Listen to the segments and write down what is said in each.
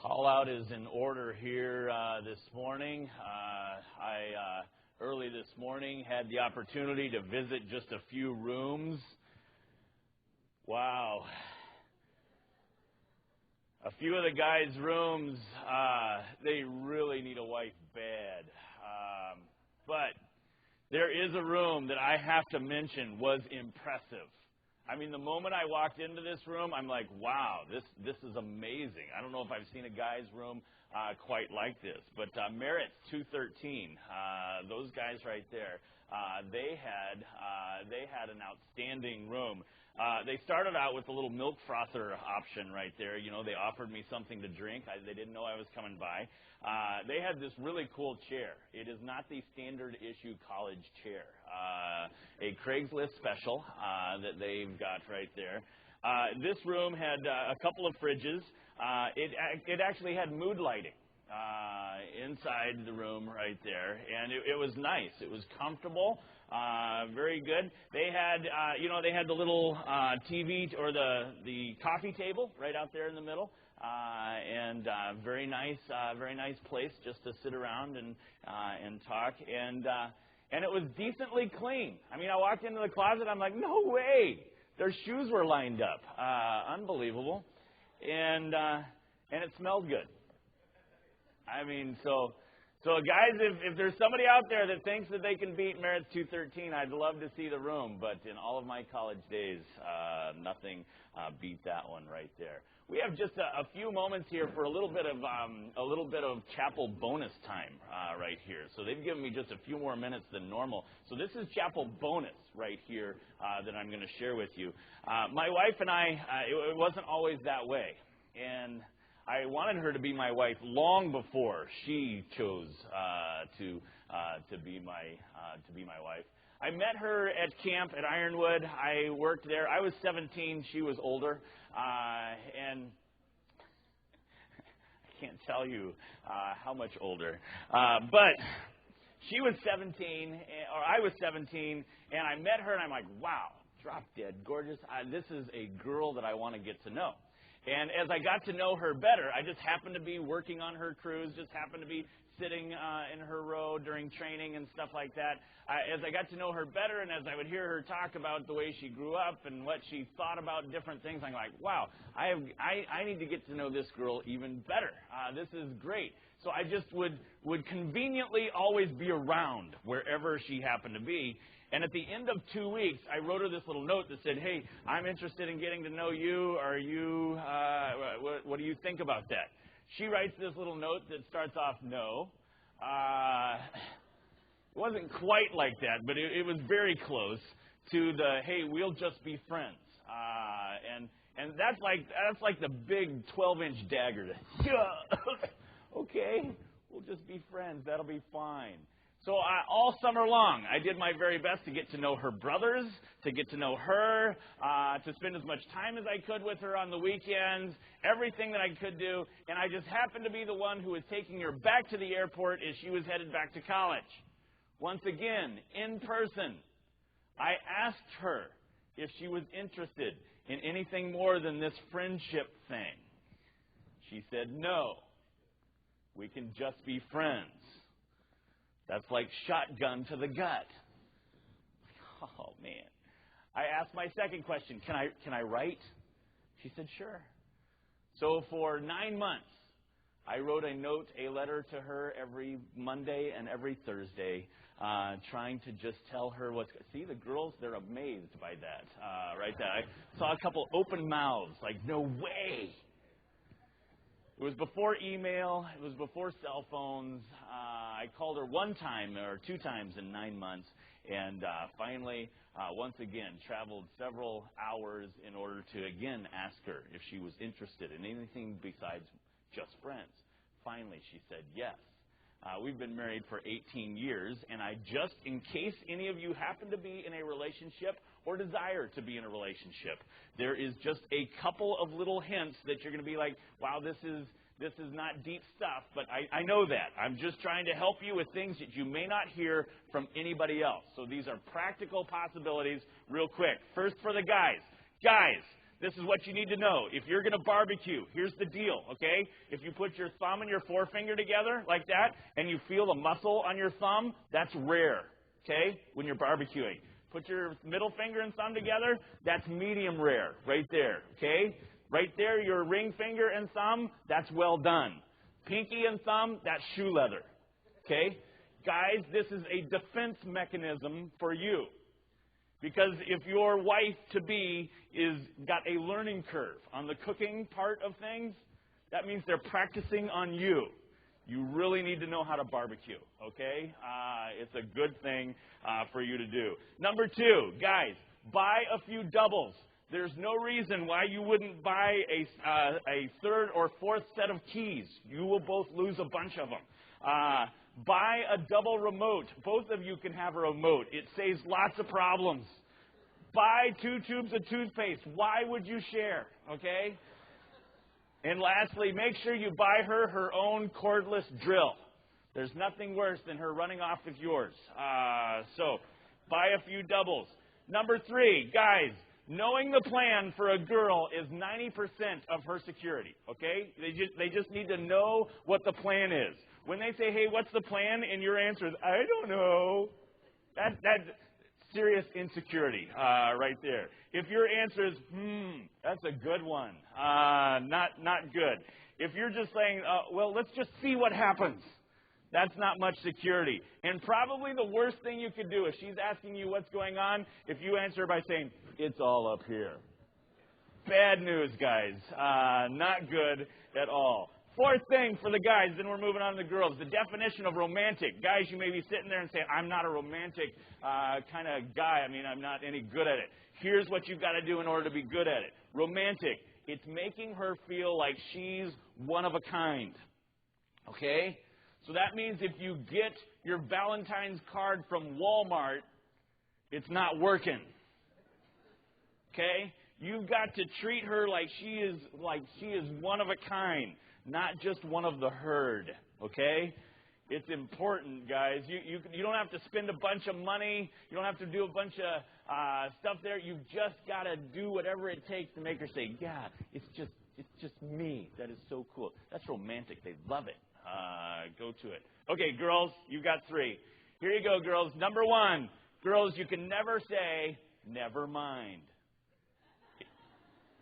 Call out is in order here this morning. I early this morning had the opportunity to visit just a few rooms. Wow. A few of the guys' rooms, they really need a wife bad. But there is a room that I have to mention was impressive. I mean, the moment I walked into this room, I'm like, wow, this is amazing. I don't know if I've seen a guy's room quite like this. But Merritt's 213, those guys right there, they had an outstanding room. They started out with a little milk frother option right there. You know, they offered me something to drink. They didn't know I was coming by. They had this really cool chair. It is not the standard issue college chair. A Craigslist special that they've got right there. This room had a couple of fridges. It actually had mood lighting inside the room right there, and it was nice. It was comfortable, very good. They had, they had the little TV or the coffee table right out there in the middle, and very nice place just to sit around and talk. And it was decently clean. I mean, I walked into the closet, I'm like, no way! Their shoes were lined up. Unbelievable. And it smelled good. I mean, so guys, if there's somebody out there that thinks that they can beat Merritt's 213, I'd love to see the room. But in all of my college days, nothing beat that one right there. We have just a few moments here for a little bit of chapel bonus time right here. So they've given me just a few more minutes than normal. So this is chapel bonus right here that I'm going to share with you. My wife and I, it wasn't always that way, and I wanted her to be my wife long before she chose to be my wife. I met her at camp at Ironwood. I worked there. I was 17. She was older. And I can't tell you how much older. But she was 17, or I was 17, and I met her, and I'm like, wow, drop dead gorgeous. This is a girl that I want to get to know. And as I got to know her better, I just happened to be working on her cruise, just happened to be sitting in her row during training and stuff like that. As I got to know her better, and as I would hear her talk about the way she grew up and what she thought about different things, I'm like, wow, I need to get to know this girl even better. This is great. So I just would conveniently always be around wherever she happened to be. And at the end of 2 weeks, I wrote her this little note that said, hey, I'm interested in getting to know you. What do you think about that? She writes this little note that starts off, no. It wasn't quite like that, but it was very close to the, hey, we'll just be friends. And that's like the big 12-inch dagger. Okay, we'll just be friends. That'll be fine. So all summer long, I did my very best to get to know her brothers, to get to know her, to spend as much time as I could with her on the weekends, everything that I could do. And I just happened to be the one who was taking her back to the airport as she was headed back to college. Once again, in person, I asked her if she was interested in anything more than this friendship thing. She said, no, we can just be friends. That's like shotgun to the gut. Oh, man. I asked my second question, can I write? She said, sure. So for 9 months, I wrote a letter to her every Monday and every Thursday, trying to just tell her what's... See, the girls, they're amazed by that, right there. I saw a couple open mouths, like, no way. It was before email. It was before cell phones. I called her one time or 2 times in 9 months, and finally, once again, traveled several hours in order to, again, ask her if she was interested in anything besides just friends. Finally, she said yes. We've been married for 18 years, and in case any of you happen to be in a relationship or desire to be in a relationship, there is just a couple of little hints that you're going to be like, wow, this is not deep stuff, but I know that. I'm just trying to help you with things that you may not hear from anybody else. So these are practical possibilities real quick. First for the guys. Guys, this is what you need to know. If you're going to barbecue, here's the deal, okay? If you put your thumb and your forefinger together like that, and you feel the muscle on your thumb, that's rare, okay, when you're barbecuing. Put your middle finger and thumb together, that's medium rare, right there, okay? Right there, your ring finger and thumb, that's well done. Pinky and thumb, that's shoe leather, okay? Guys, this is a defense mechanism for you. Because if your wife-to-be is got a learning curve on the cooking part of things, that means they're practicing on you. You really need to know how to barbecue, okay? It's a good thing for you to do. Number 2, guys, buy a few doubles. There's no reason why you wouldn't buy a third or fourth set of keys. You will both lose a bunch of them. Buy a double remote. Both of you can have a remote. It saves lots of problems. Buy 2 tubes of toothpaste. Why would you share? Okay? And lastly, make sure you buy her own cordless drill. There's nothing worse than her running off with yours. So, buy a few doubles. Number 3, guys, knowing the plan for a girl is 90% of her security. Okay? They just need to know what the plan is. When they say, hey, what's the plan? And your answer is, I don't know. That's serious insecurity right there. If your answer is, that's a good one. Not good. If you're just saying, well, let's just see what happens. That's not much security. And probably the worst thing you could do if she's asking you what's going on, if you answer by saying, it's all up here. Bad news, guys. Not good at all. 4th thing for the guys, then we're moving on to the girls. The definition of romantic. Guys, you may be sitting there and saying, I'm not a romantic kind of guy. I mean, I'm not any good at it. Here's what you've got to do in order to be good at it. Romantic. It's making her feel like she's one of a kind. Okay? So that means if you get your Valentine's card from Walmart, it's not working. Okay? You've got to treat her like she is one of a kind. Not just one of the herd, okay? It's important, guys. You don't have to spend a bunch of money. You don't have to do a bunch of stuff there. You've just got to do whatever it takes to make her say, yeah, it's just me. That is so cool. That's romantic. They love it. Go to it. Okay, girls, you've got 3. Here you go, girls. Number 1, girls, you can never say, never mind.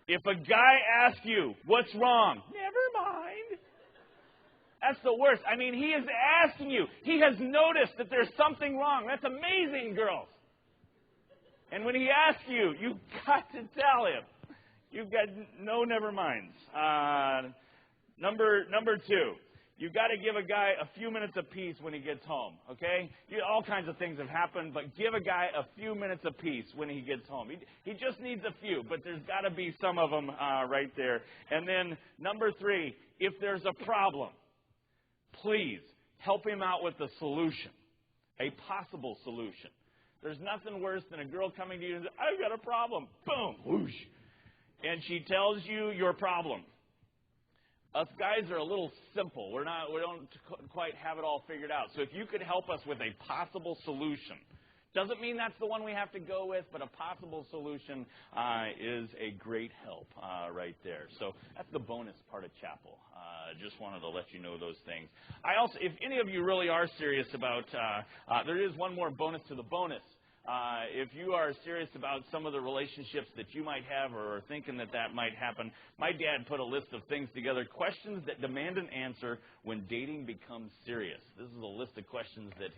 If a guy asks you, what's wrong? Never mind. That's the worst. I mean, he is asking you. He has noticed that there's something wrong. That's amazing, girls. And when he asks you, you've got to tell him. You've got no never minds. Number 2. You've got to give a guy a few minutes apiece when he gets home, okay? All kinds of things have happened, but give a guy a few minutes apiece when he gets home. He just needs a few, but there's got to be some of them right there. And then number 3, if there's a problem, please help him out with a solution, a possible solution. There's nothing worse than a girl coming to you and says, I've got a problem. Boom, whoosh. And she tells you your problem. Us guys are a little simple. We don't quite have it all figured out. So if you could help us with a possible solution, doesn't mean that's the one we have to go with, but a possible solution is a great help right there. So that's the bonus part of chapel. Just wanted to let you know those things. I also, if any of you really are serious about, there is one more bonus to the bonus. If you are serious about some of the relationships that you might have or are thinking that might happen, my dad put a list of things together, questions that demand an answer when dating becomes serious. This is a list of questions that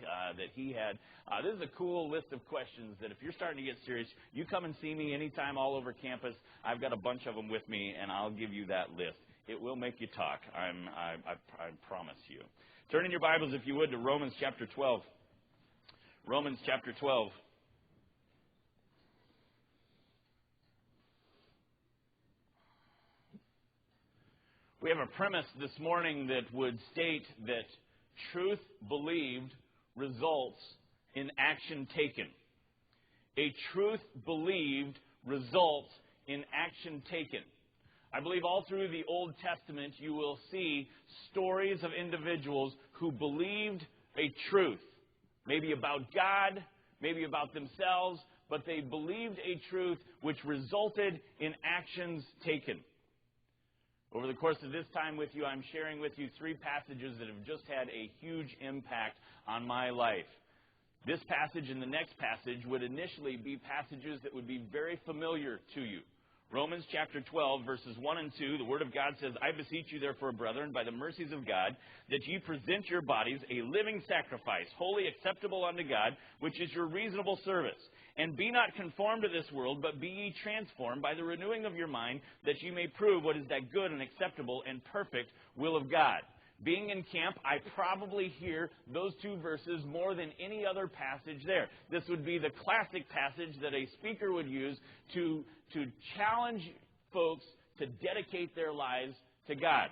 he had. This is a cool list of questions that if you're starting to get serious, you come and see me anytime all over campus. I've got a bunch of them with me, and I'll give you that list. It will make you talk. I promise you. Turn in your Bibles, if you would, to Romans chapter 12. Romans chapter 12. We have a premise this morning that would state that truth believed results in action taken. A truth believed results in action taken. I believe all through the Old Testament you will see stories of individuals who believed a truth, maybe about God, maybe about themselves, but they believed a truth which resulted in actions taken. Over the course of this time with you, I'm sharing with you 3 passages that have just had a huge impact on my life. This passage and the next passage would initially be passages that would be very familiar to you. Romans chapter 12, verses 1 and 2, the Word of God says, I beseech you therefore, brethren, by the mercies of God, that ye present your bodies a living sacrifice, wholly acceptable unto God, which is your reasonable service. And be not conformed to this world, but be ye transformed by the renewing of your mind, that ye may prove what is that good and acceptable and perfect will of God. Being in camp, I probably hear those 2 verses more than any other passage there. This would be the classic passage that a speaker would use to challenge folks to dedicate their lives to God.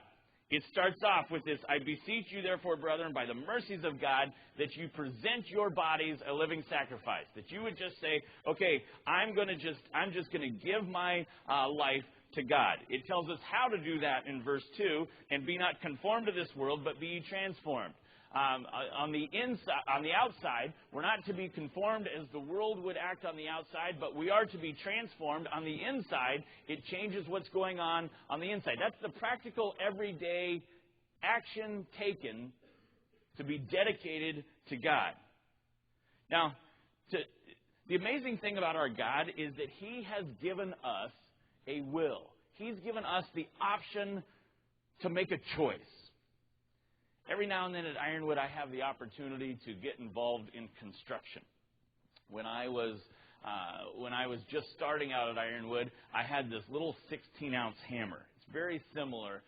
It starts off with this, I beseech you therefore, brethren, by the mercies of God, that you present your bodies a living sacrifice. That you would just say, okay, I'm just going to give my life to God. It tells us how to do that in verse 2, and be not conformed to this world, but be ye transformed. On the outside, we're not to be conformed as the world would act on the outside, but we are to be transformed on the inside. It changes what's going on the inside. That's the practical, everyday action taken to be dedicated to God. Now, the amazing thing about our God is that He has given us a will. He's given us the option to make a choice. Every now and then at Ironwood, I have the opportunity to get involved in construction. When I was just starting out at Ironwood, I had this little 16-ounce hammer. It's very similar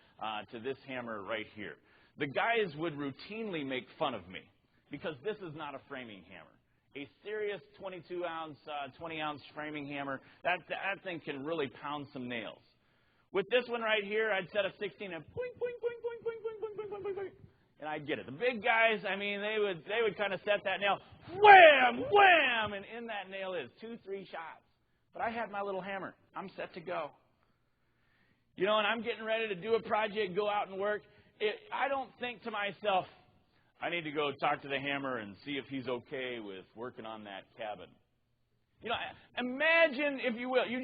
to this hammer right here. The guys would routinely make fun of me because this is not a framing hammer. A serious 22-ounce, 20-ounce framing hammer, that thing can really pound some nails. With this one right here, I'd set a 16 and boing, boing, boing, boing, boing, boing, boing, boing, boing, boing, and I'd get it. The big guys, I mean, they would kind of set that nail, wham, wham, and in that nail is 2-3 shots. But I had my little hammer. I'm set to go. You know, and I'm getting ready to do a project, go out and work. I don't think to myself, I need to go talk to the hammer and see if he's okay with working on that cabin. You know, imagine, if you will, you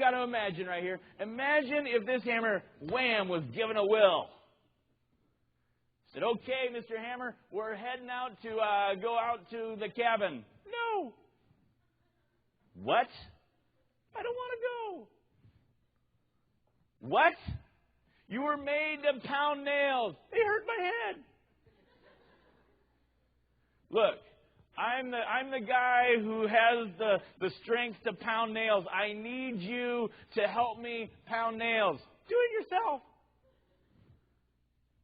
got to imagine right here. Imagine if this hammer, wham, was given a will. Said, okay, Mr. Hammer, we're heading out to go out to the cabin. No. What? I don't want to go. What? You were made to pound nails. They hurt my head. Look, I'm the guy who has the strength to pound nails. I need you to help me pound nails. Do it yourself.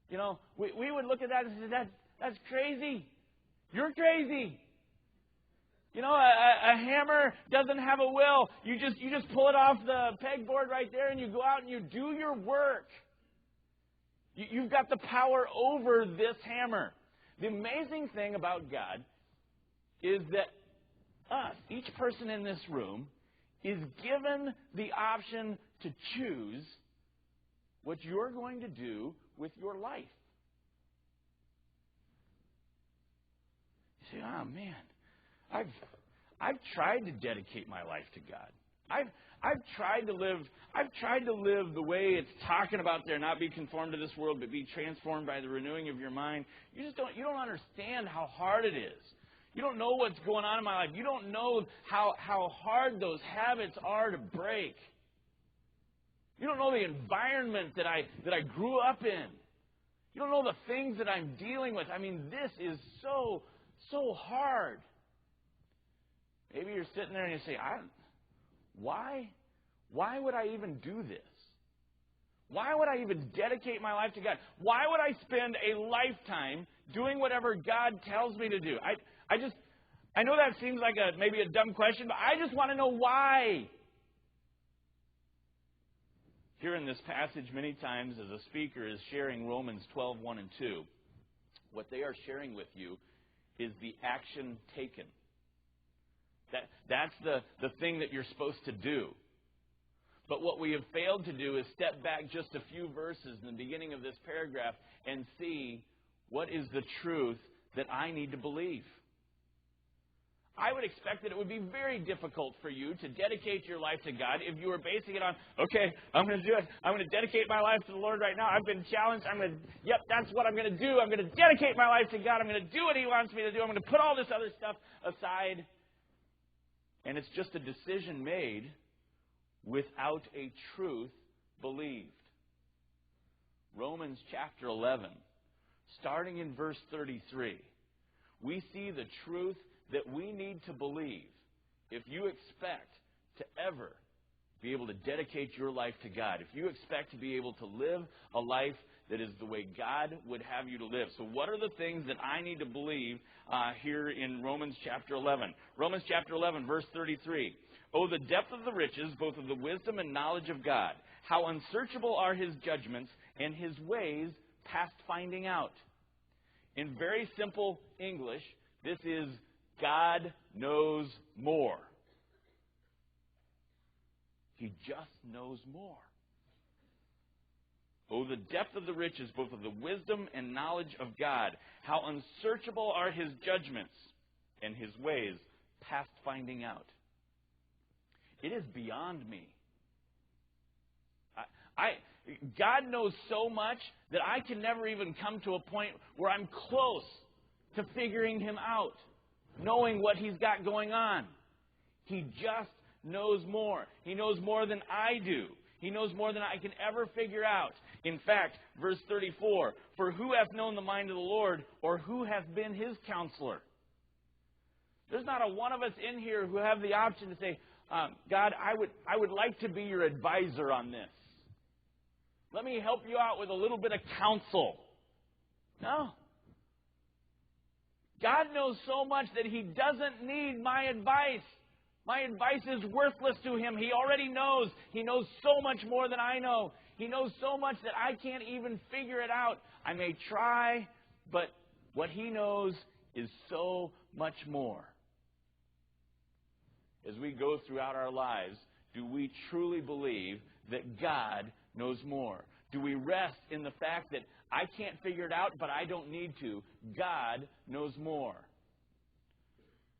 You know, we would look at that and say, that's crazy. You're crazy. You know, a hammer doesn't have a will. You just pull it off the pegboard right there and you go out and you do your work. You've got the power over this hammer. The amazing thing about God is that us, each person in this room, is given the option to choose what you're going to do with your life. You say, oh man, I've tried to dedicate my life to God. I've tried to live the way it's talking about there, not be conformed to this world, but be transformed by the renewing of your mind. You don't understand how hard it is. You don't know what's going on in my life. You don't know how hard those habits are to break. You don't know the environment that I grew up in. You don't know the things that I'm dealing with. I mean, this is so hard. Maybe you're sitting there and you say, why would I even do this? Why would I even dedicate my life to God? Why would I spend a lifetime doing whatever God tells me to do? I know that seems like maybe a dumb question, but I just want to know why. Here in this passage, many times as a speaker is sharing Romans 12, 1 and 2, what they are sharing with you is the action taken. That's the thing that you're supposed to do. But what we have failed to do is step back just a few verses in the beginning of this paragraph and see what is the truth that I need to believe. I would expect that it would be very difficult for you to dedicate your life to God if you were basing it on, okay, I'm going to do it. I'm going to dedicate my life to the Lord right now. I've been challenged. That's what I'm going to do. I'm going to dedicate my life to God. I'm going to do what He wants me to do. I'm going to put all this other stuff aside. And it's just a decision made without a truth believed. Romans chapter 11, starting in verse 33, we see the truth that we need to believe if you expect to ever be able to dedicate your life to God, if you expect to be able to live a life that is the way God would have you to live. So what are the things that I need to believe here in Romans chapter 11? Romans chapter 11, verse 33. Oh, the depth of the riches, both of the wisdom and knowledge of God. How unsearchable are His judgments and His ways past finding out. In very simple English, this is God knows more. He just knows more. Oh, the depth of the riches, both of the wisdom and knowledge of God. How unsearchable are His judgments and His ways past finding out. It is beyond me. God knows so much that I can never even come to a point where I'm close to figuring Him out, knowing what He's got going on. He just knows more. He knows more than I do. He knows more than I can ever figure out. In fact, verse 34, for who hath known the mind of the Lord, or who hath been His counselor? There's not a one of us in here who have the option to say, God, I would like to be your advisor on this. Let me help you out with a little bit of counsel. No. God knows so much that He doesn't need my advice. My advice is worthless to Him. He already knows. He knows so much more than I know. He knows so much that I can't even figure it out. I may try, but what He knows is so much more. As we go throughout our lives, do we truly believe that God knows more? Do we rest in the fact that I can't figure it out, but I don't need to? God knows more.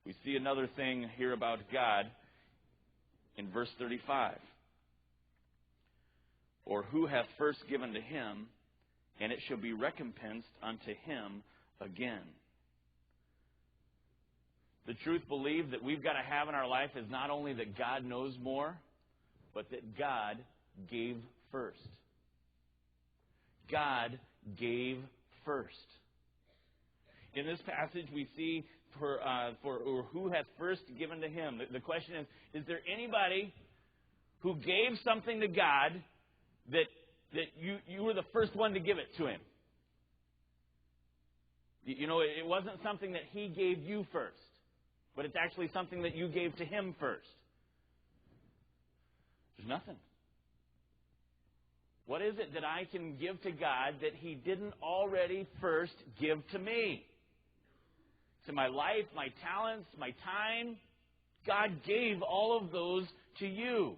We see another thing here about God in verse 35. Or who hath first given to Him, and it shall be recompensed unto him again. The truth believed that we've got to have in our life is not only that God knows more, but that God gave first. God gave first. In this passage, we see for who hath first given to him. The question is there anybody who gave something to God that you were the first one to give it to him? You know, it wasn't something that he gave you first, but it's actually something that you gave to him first. There's nothing. What is it that I can give to God that he didn't already first give to me? To my life, my talents, my time. God gave all of those to you.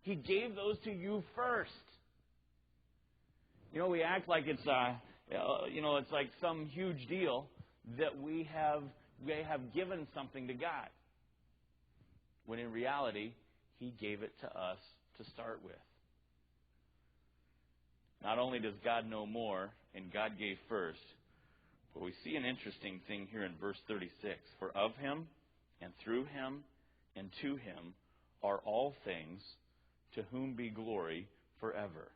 He gave those to you first. You know, we act like it's it's like some huge deal that we have given something to God, when in reality, He gave it to us to start with. Not only does God know more, and God gave first, but we see an interesting thing here in verse 36. For of Him, and through Him, and to Him are all things, to whom be glory forever.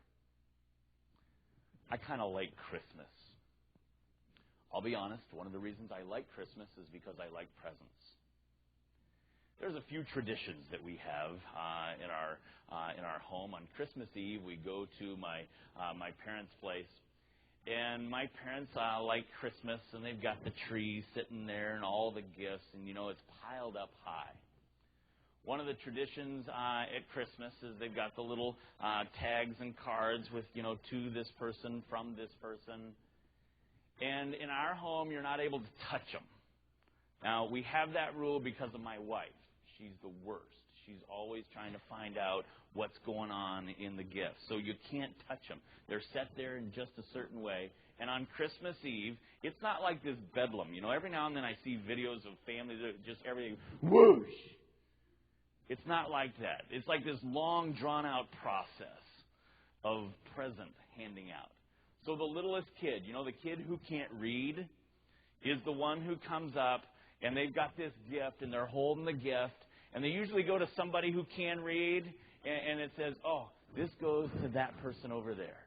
I kind of like Christmas. I'll be honest, one of the reasons I like Christmas is because I like presents. There's a few traditions that we have in our home. On Christmas Eve, we go to my parents' place, and my parents like Christmas, and they've got the tree sitting there and all the gifts, and it's piled up high. One of the traditions at Christmas is they've got the little tags and cards with to this person, from this person. And in our home, you're not able to touch them. Now, we have that rule because of my wife. She's the worst. she's always trying to find out what's going on in the gifts. So you can't touch them. They're set there in just a certain way. And on Christmas Eve, it's not like this bedlam. You know, every now and then I see videos of families that just everything whoosh. It's not like that. It's like this long, drawn-out process of present handing out. So the littlest kid, you know, the kid who can't read, is the one who comes up, and they've got this gift, and they're holding the gift, and they usually go to somebody who can read, and it says, oh, this goes to that person over there.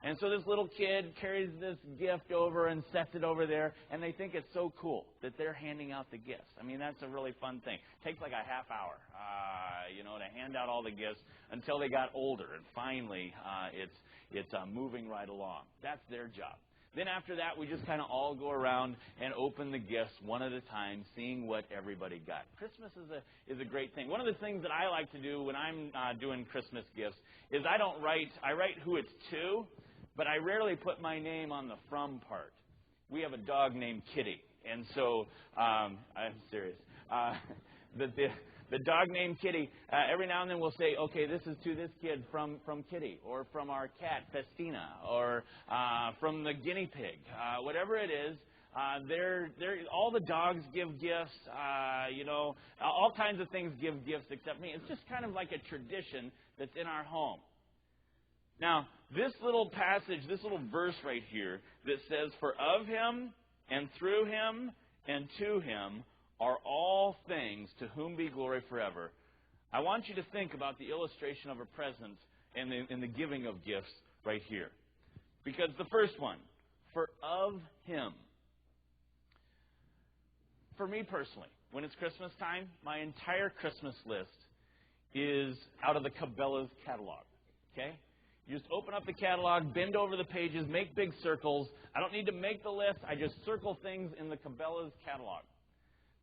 And so this little kid carries this gift over and sets it over there, and they think it's so cool that they're handing out the gifts. I mean, that's a really fun thing. It takes like a half hour, to hand out all the gifts until they got older, and finally it's moving right along. That's their job. Then after that, we just kind of all go around and open the gifts one at a time, seeing what everybody got. Christmas is a great thing. One of the things that I like to do when I'm doing Christmas gifts is I write who it's to, but I rarely put my name on the from part. We have a dog named Kitty, and so I'm serious. The dog named Kitty, every now and then we'll say, okay, this is to this kid from Kitty, or from our cat, Festina, or from the guinea pig. Whatever it is, all the dogs give gifts, all kinds of things give gifts except me. It's just kind of like a tradition that's in our home. Now, this little passage, this little verse right here that says, for of him, and through him, and to him, are all things, to whom be glory forever. I want you to think about the illustration of a present and the giving of gifts right here. Because the first one, for of him. For me personally, when it's Christmas time, my entire Christmas list is out of the Cabela's catalog. Okay? You just open up the catalog, bend over the pages, make big circles. I don't need to make the list. I just circle things in the Cabela's catalog.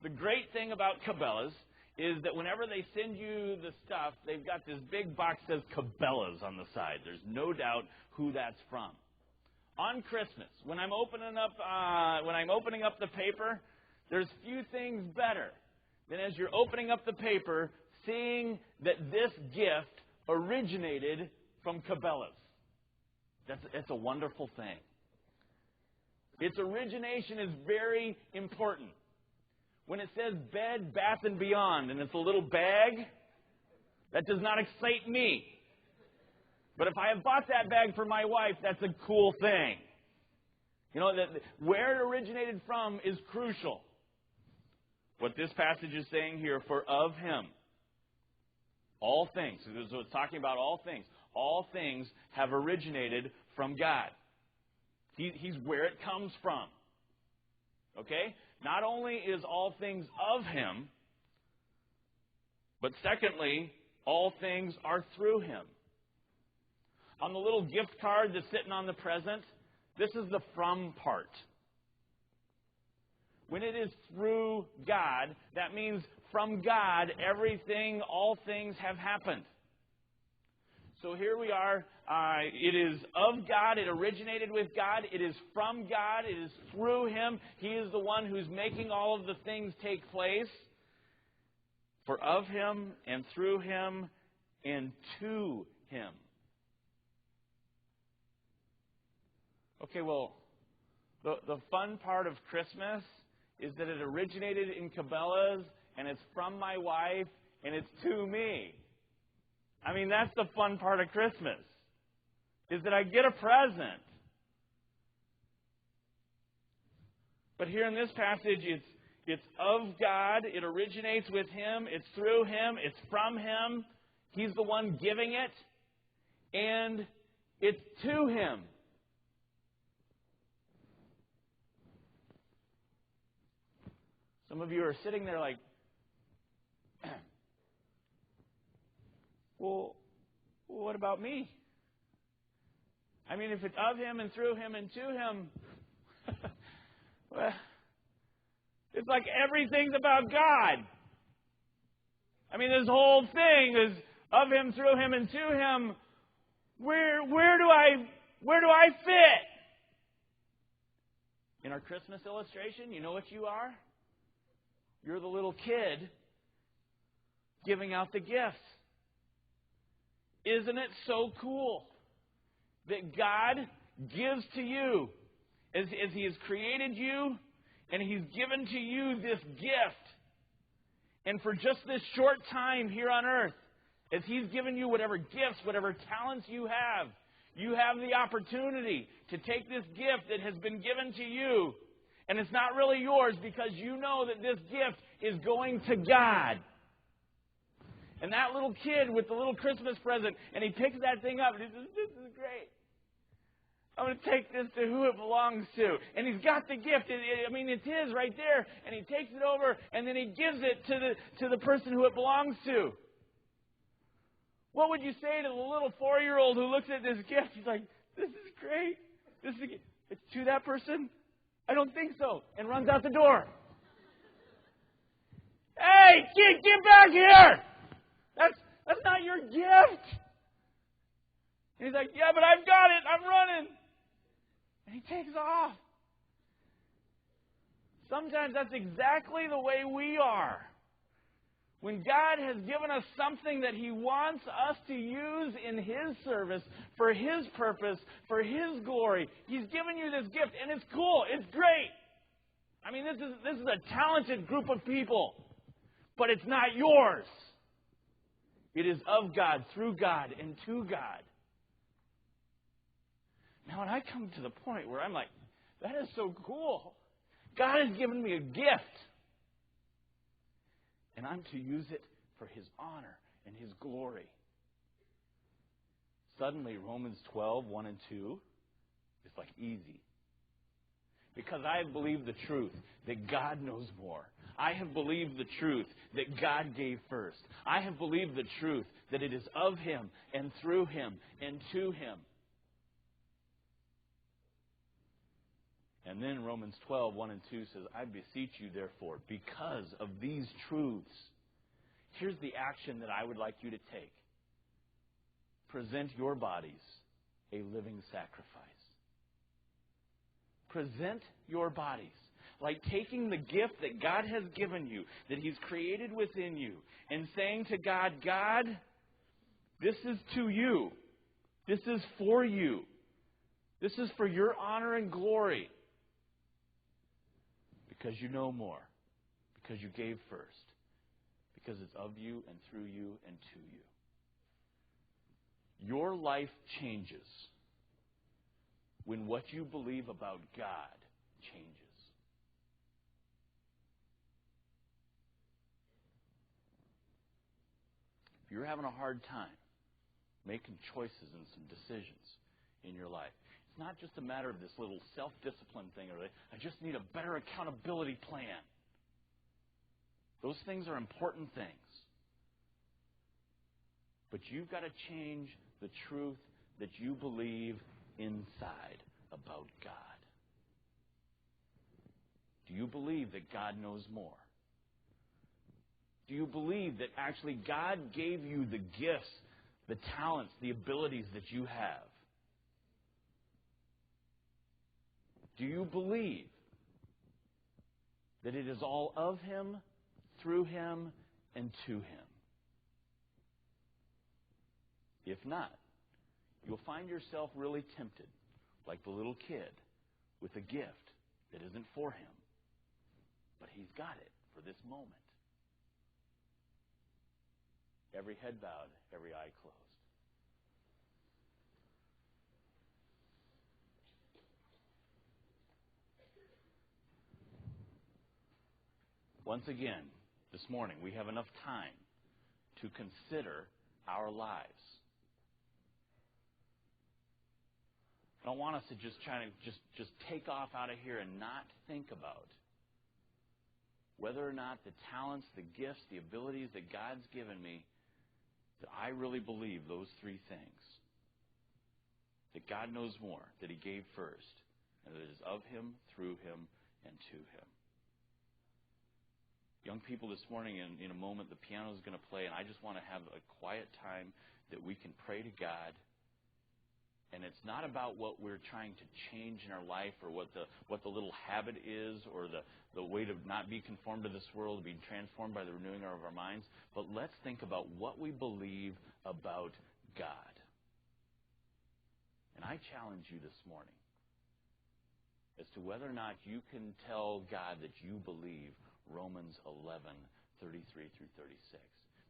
The great thing about Cabela's is that whenever they send you the stuff, they've got this big box that says Cabela's on the side. There's no doubt who that's from. On Christmas, when I'm opening up the paper, there's few things better than as you're opening up the paper, seeing that this gift originated from Cabela's. That's a wonderful thing. Its origination is very important. When it says Bed, Bath & Beyond, and it's a little bag, that does not excite me. But if I have bought that bag for my wife, that's a cool thing. You know, where it originated from is crucial. What this passage is saying here, for of him, all things. So it's talking about all things. All things have originated from God. He's where it comes from. Okay? Not only is all things of him, but secondly, all things are through him. On the little gift card that's sitting on the present, this is the from part. When it is through God, that means from God, everything, all things have happened. So here we are. It is of God. It originated with God. It is from God. It is through him. He is the one who's making all of the things take place. For of him, and through him, and to him. Okay, well, the fun part of Christmas is that it originated in Cabela's, and it's from my wife, and it's to me. I mean, that's the fun part of Christmas, is that I get a present. But here in this passage, it's of God. It originates with him. It's through him. It's from him. He's the one giving it. And it's to him. Some of you are sitting there like, well, what about me? I mean, if it's of him and through him and to him, well, it's like everything's about God. I mean, this whole thing is of him, through him, and to him. Where do I fit? In our Christmas illustration, you know what you are? You're the little kid giving out the gifts. Isn't it so cool that God gives to you as He has created you, and He's given to you this gift? And for just this short time here on earth, as He's given you whatever gifts, whatever talents you have the opportunity to take this gift that has been given to you, and it's not really yours because you know that this gift is going to God. And that little kid with the little Christmas present, and he picks that thing up, and he says, "This is great. I'm going to take this to who it belongs to." And he's got the gift. It's his right there. And he takes it over, and then he gives it to the person who it belongs to. What would you say to the little 4-year-old who looks at this gift? He's like, "This is great. It's to that person? I don't think so." And runs out the door. "Hey, kid, get back here! That's not your gift." And he's like, "Yeah, but I've got it. I'm running." And he takes off. Sometimes that's exactly the way we are. When God has given us something that He wants us to use in His service, for His purpose, for His glory, He's given you this gift, and it's cool. It's great. This is a talented group of people, but it's not yours. It is of God, through God, and to God. Now, when I come to the point where I'm like, that is so cool. God has given me a gift. And I'm to use it for His honor and His glory. Suddenly, Romans 12, 1 and 2 is like easy. Because I have believed the truth that God knows more. I have believed the truth that God gave first. I have believed the truth that it is of Him and through Him and to Him. And then Romans 12, 1 and 2 says, "I beseech you, therefore, because of these truths." Here's the action that I would like you to take. Present your bodies a living sacrifice. Present your bodies. Like taking the gift that God has given you, that He's created within you, and saying to God, "God, this is to you. This is for you. This is for your honor and glory. Because you know more. Because you gave first. Because it's of you and through you and to you." Your life changes when what you believe about God changes. If you're having a hard time making choices and some decisions in your life, it's not just a matter of this little self-discipline thing, or I just need a better accountability plan. Those things are important things. But you've got to change the truth that you believe inside about God. Do you believe that God knows more? Do you believe that actually God gave you the gifts, the talents, the abilities that you have? Do you believe that it is all of Him, through Him, and to Him? If not, you'll find yourself really tempted, like the little kid, with a gift that isn't for him, but he's got it for this moment. Every head bowed, every eye closed. Once again, this morning, we have enough time to consider our lives. I don't want us to just try to just take off out of here and not think about whether or not the talents, the gifts, the abilities that God's given me, that I really believe those three things. That God knows more, that He gave first, and that it is of Him, through Him, and to Him. Young people, this morning, in a moment, the piano is going to play, and I just want to have a quiet time that we can pray to God And it's not about what we're trying to change in our life or what the little habit is or the way to not be conformed to this world, to be transformed by the renewing of our minds. But let's think about what we believe about God. And I challenge you this morning as to whether or not you can tell God that you believe Romans 11:33 through 36.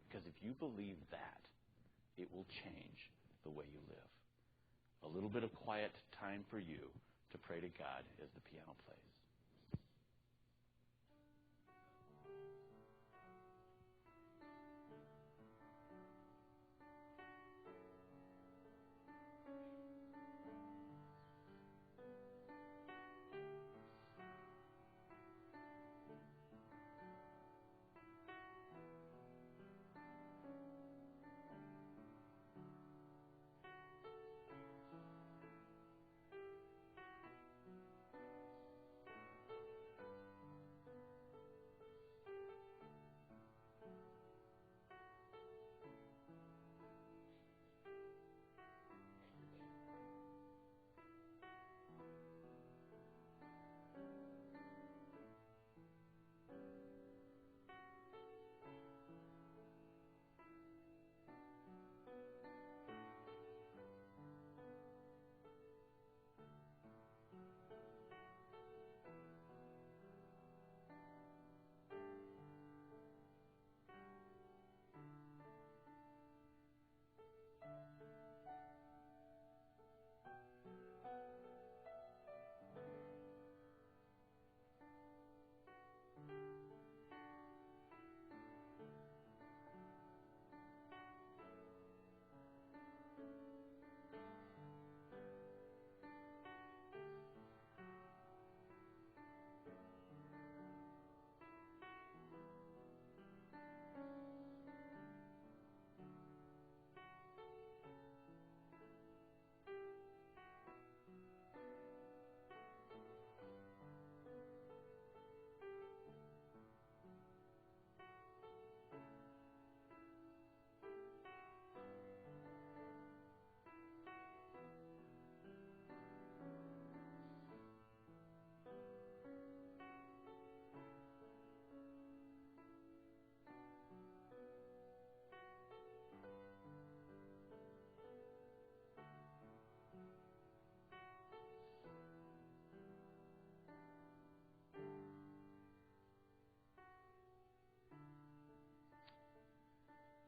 Because if you believe that, it will change the way you live. A little bit of quiet time for you to pray to God as the piano plays.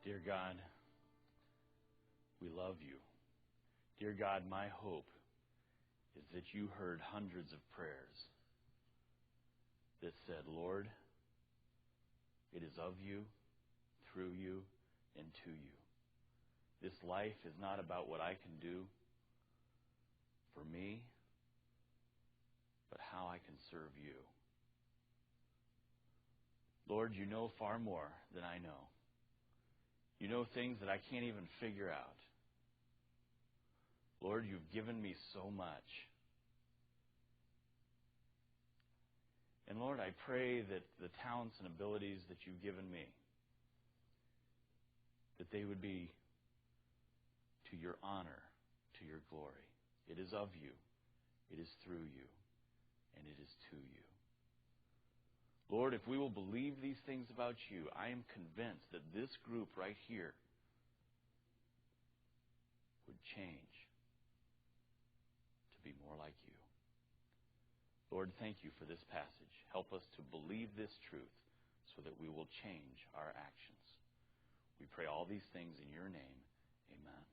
Dear God, we love you. Dear God, my hope is that you heard hundreds of prayers that said, Lord, it is of you, through you, and to you. This life is not about what I can do for me, but how I can serve you. Lord, you know far more than I know. You know things that I can't even figure out. Lord, you've given me so much. And Lord, I pray that the talents and abilities that you've given me, that they would be to your honor, to your glory. It is of you, it is through you, and it is to you. Lord, if we will believe these things about you, I am convinced that this group right here would change to be more like you. Lord, thank you for this passage. Help us to believe this truth so that we will change our actions. We pray all these things in your name. Amen.